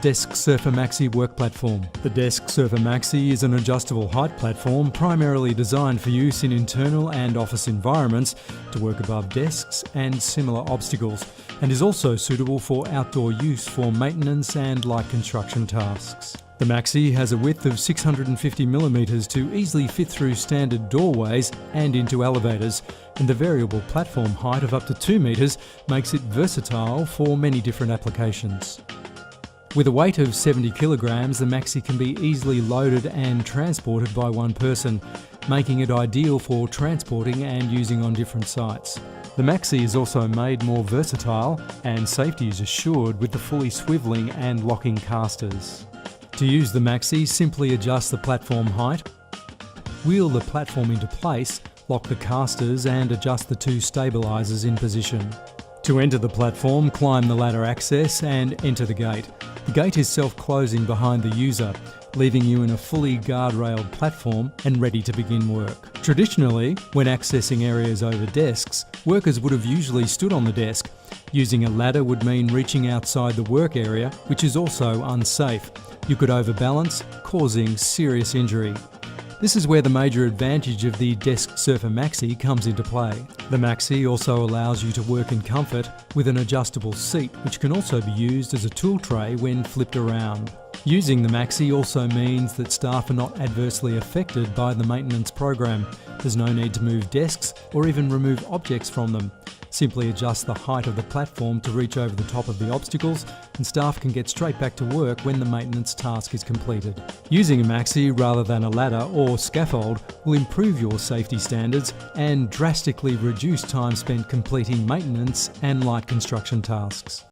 Desksurfer Maxi work platform. The Desksurfer Maxi is an adjustable height platform primarily designed for use in internal and office environments to work above desks and similar obstacles, and is also suitable for outdoor use for maintenance and light construction tasks. The Maxi has a width of 650mm to easily fit through standard doorways and into elevators, and the variable platform height of up to 2 metres makes it versatile for many different applications. With a weight of 70 kilograms, the Maxi can be easily loaded and transported by one person, making it ideal for transporting and using on different sites. The Maxi is also made more versatile, and safety is assured with the fully swivelling and locking casters. To use the Maxi, simply adjust the platform height, wheel the platform into place, lock the casters and adjust the two stabilisers in position. To enter the platform, climb the ladder access and enter the gate. The gate is self-closing behind the user, leaving you in a fully guardrailed platform and ready to begin work. Traditionally, when accessing areas over desks, workers would have usually stood on the desk. Using a ladder would mean reaching outside the work area, which is also unsafe. You could overbalance, causing serious injury. This is where the major advantage of the Desksurfer Maxi comes into play. The Maxi also allows you to work in comfort with an adjustable seat, which can also be used as a tool tray when flipped around. Using the Maxi also means that staff are not adversely affected by the maintenance program. There's no need to move desks or even remove objects from them. Simply adjust the height of the platform to reach over the top of the obstacles, and staff can get straight back to work when the maintenance task is completed. Using a Maxi rather than a ladder or scaffold will improve your safety standards and drastically reduce time spent completing maintenance and light construction tasks.